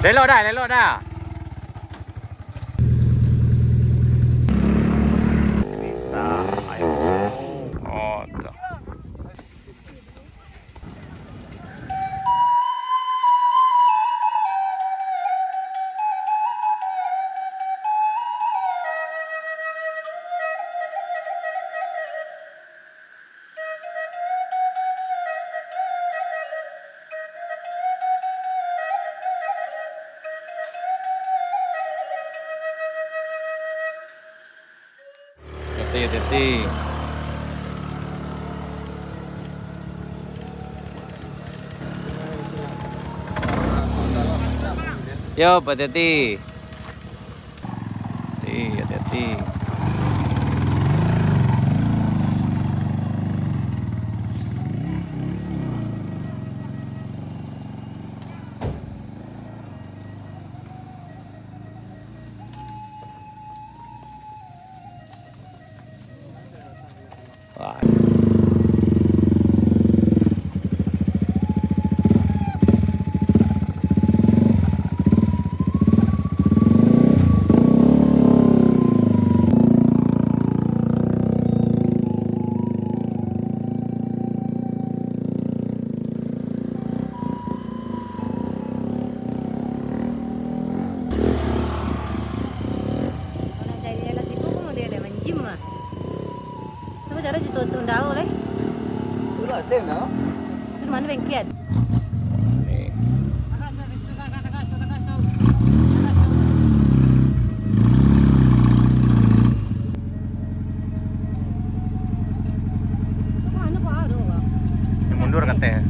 Lelok dah, lelok dah. Bisa. Ayo. Oh, tuh. Hati-hati. Yo, hati-hati. Hati-hati. Wah. Cara dituntun daw leh. Wala din, no? Itu mana bengkian? Mana baru? Mundur katanya.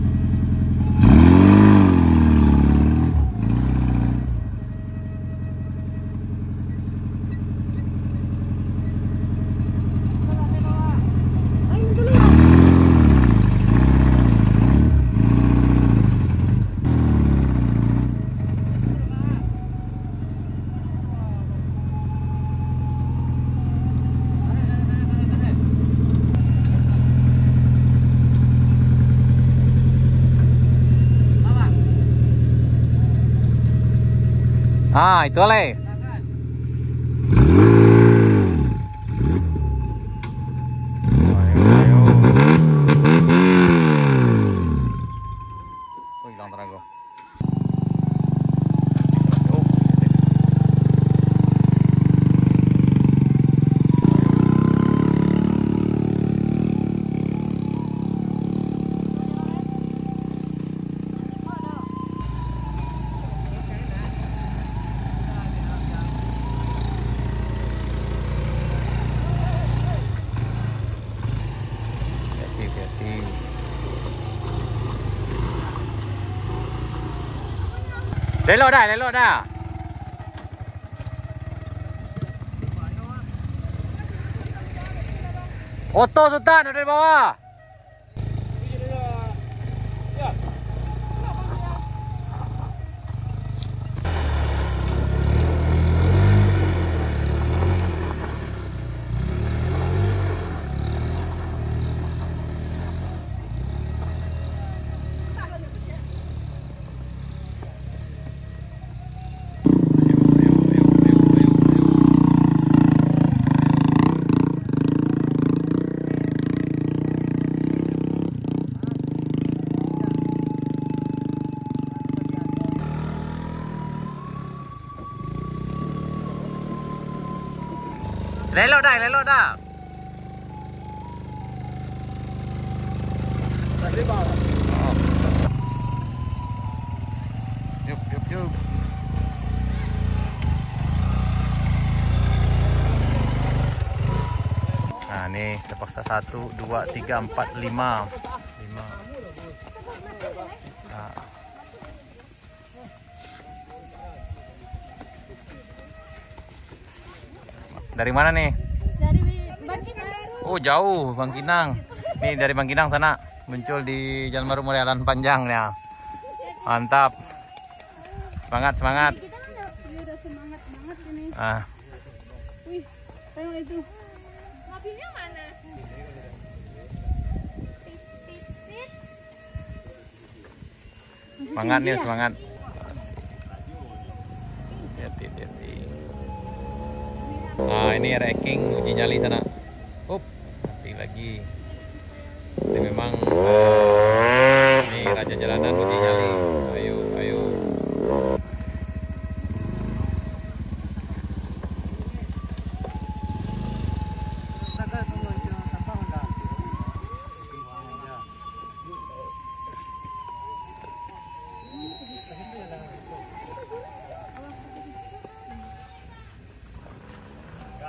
Ah, itu le. Oh, hilang tenaga. Lelok dah, lelok dah. Oto Sultan ada di bawah. Lelok dah, lelok dah. Oh. Yup, yup, yup. Nah, nih terpaksa 1, 2, 3, 4, 5. Nah. Dari mana nih? Dari Bangkinang. Oh, jauh Bangkinang. Nih dari Bangkinang sana muncul di Jalan Baru Jalan Panjang ya. Mantap. Semangat, semangat. Kita kan udah semangat banget ini. Ah. Wih, tengok itu. Mobilnya mana? Semangat nih, semangat. hati-hati. Nah ini ranking uji nyali sana. Up, mati lagi. Ini memang ini raja jalanan uji nyali. Ayo, ayo.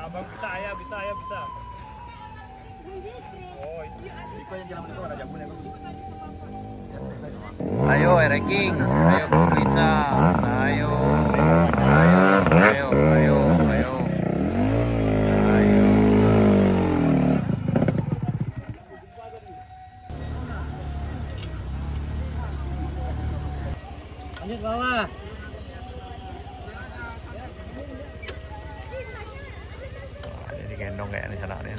Abang bisa, ya bisa. Oh, itu yang jalan itu ada jambunya. Ayo ranking, ayo kamu bisa. Ayo, ayo, ayo, ayo, ayo. Ayo. Lanjut bawah. Jadi gendong kayak di sana dia.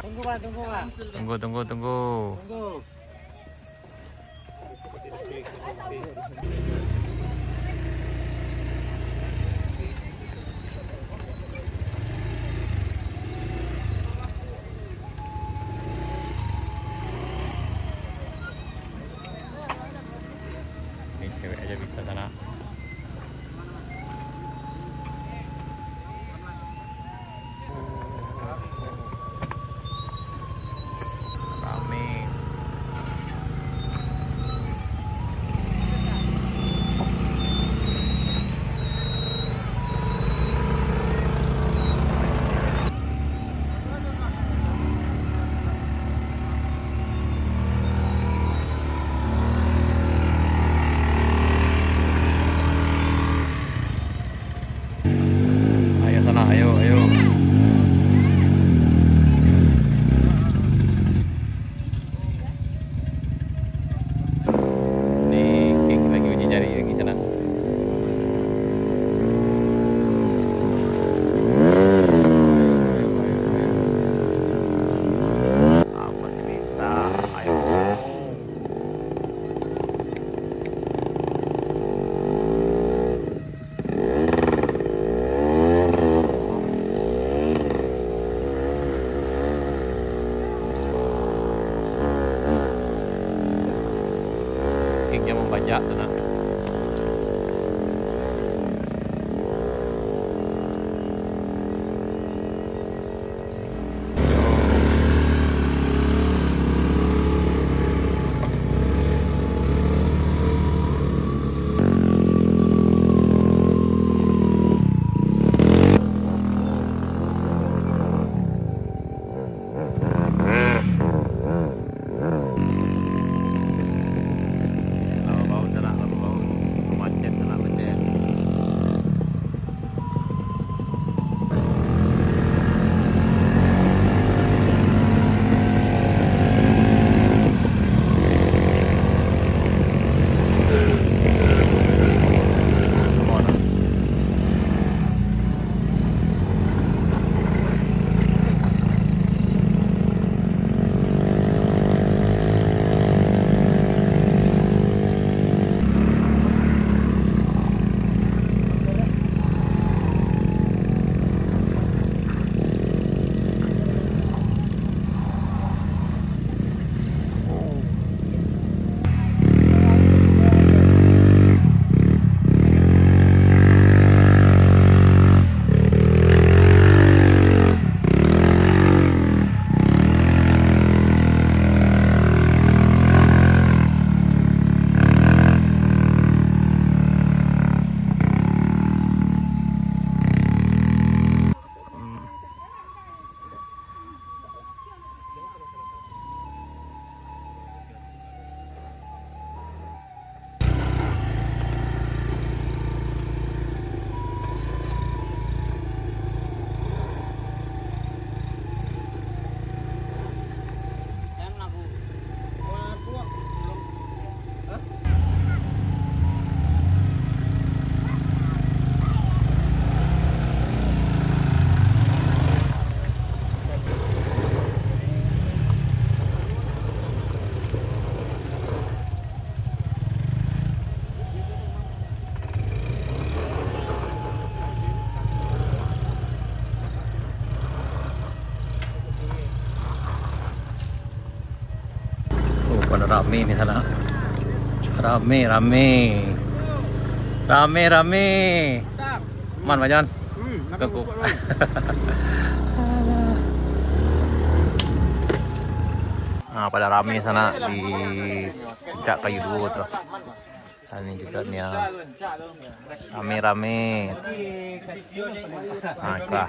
Tunggu Pak, tunggu Pak. Tunggu, tunggu, tunggu. Tunggu. Ini cewek aja bisa sana. Rame. Ayo sana, ayo, ayo. Nih, King lagi uji nyali lagi sana. Apa sih bisa? Ayo. Kingnya membajak sana. Lama bau sana, lama pada rame di sana. Rame. Man, Pak Jon. Kekuk. Nah, pada rame sana di puncak Kayu Duo tuh. Ini juga nih ya. Rame. Nah, itulah.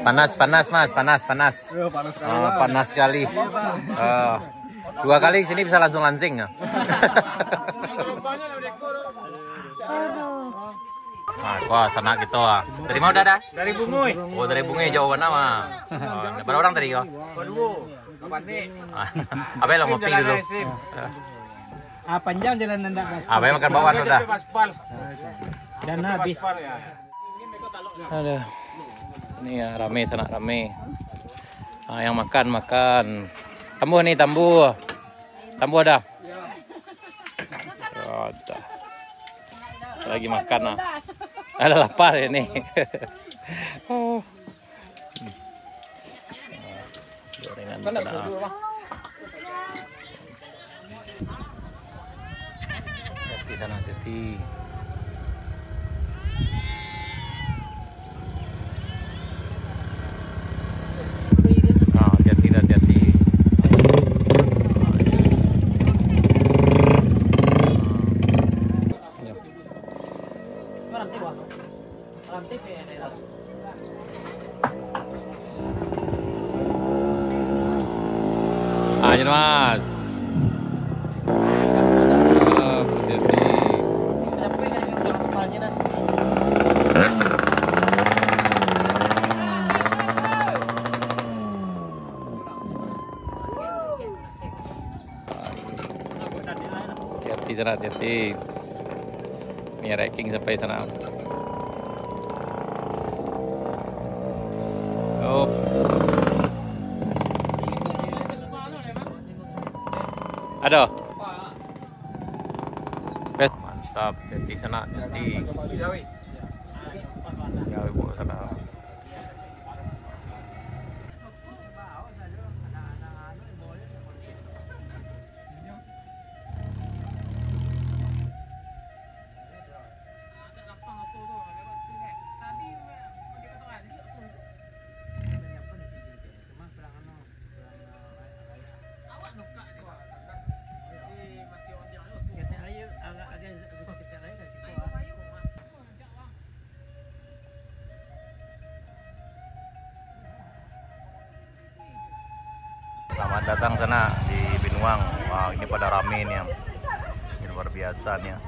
Panas Mas, panas. Panas sekali. 2 kali sini bisa langsung lansing ya. Nah, wah sana gitu ah. Dari mana udah dah? Dari Bunguy. Oh, dari Bunguy jauh mana mah? Berapa orang tadi kau? Apa yang ngopi dulu? Panjang jalan nanda gaspal. Apa yang makan bawaan udah? Dan habis. Aduh. Ini ya rame sana rame. Ah, yang makan. Tambu nih, tambu ada. Ada. Lagi makan lah. Ada lapar ini. Gorengan sana. Hati sana hati. Hati-hati. Ayo Mas. Hati-hati sana, hati-hati. Ini ranking sampai sana. Oh. Ada. Mantap, hati sana, hati. Ya, ibu sana. Selamat datang sana di Binuang. Wah, ini pada rame nih ya. Ini luar biasa nih ya.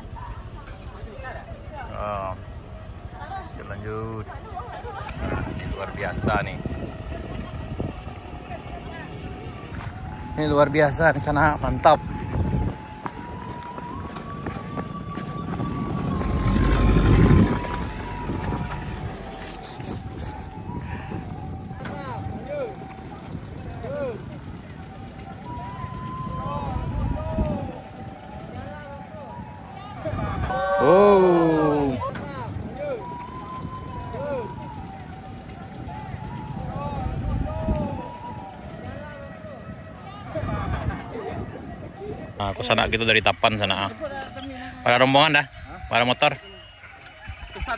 Lanjut. Ini luar biasa nih. Ini luar biasa di sana, mantap. Oh. Nah, aku sana gitu dari Tapan sana. Pada rombongan dah, pada motor.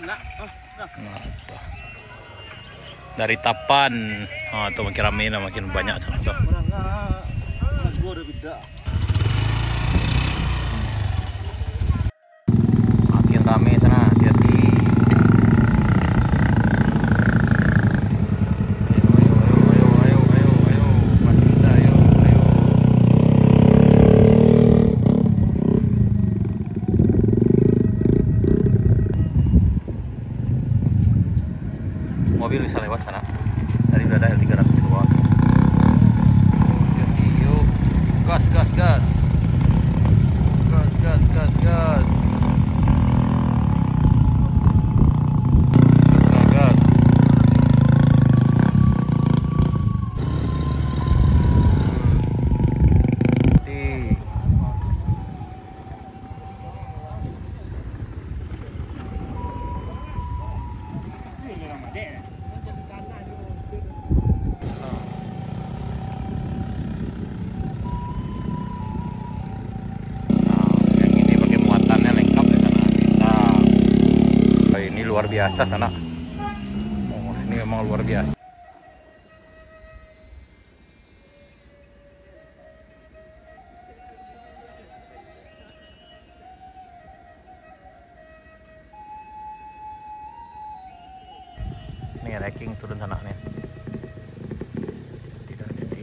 Nah, dari Tapan, tuh makin ramai lah, makin banyak sana tuh. Makin ramai sana, hati-hati. Ayo, masih bisa, ayo. Mobil bisa lewat sana. Tadi udah ada L300 keluar. Jadi yuk, gas. biasa sana. Oh, ini memang luar biasa. Nih ranking turun sana nih. Tidak jadi.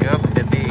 Yup, jadi.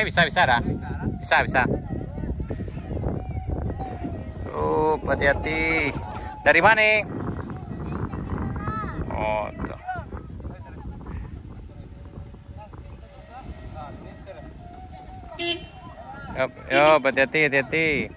Bisa dah. Bisa. Oh, hati-hati. Dari mana? Oh, tuh. Yup, hati-hati.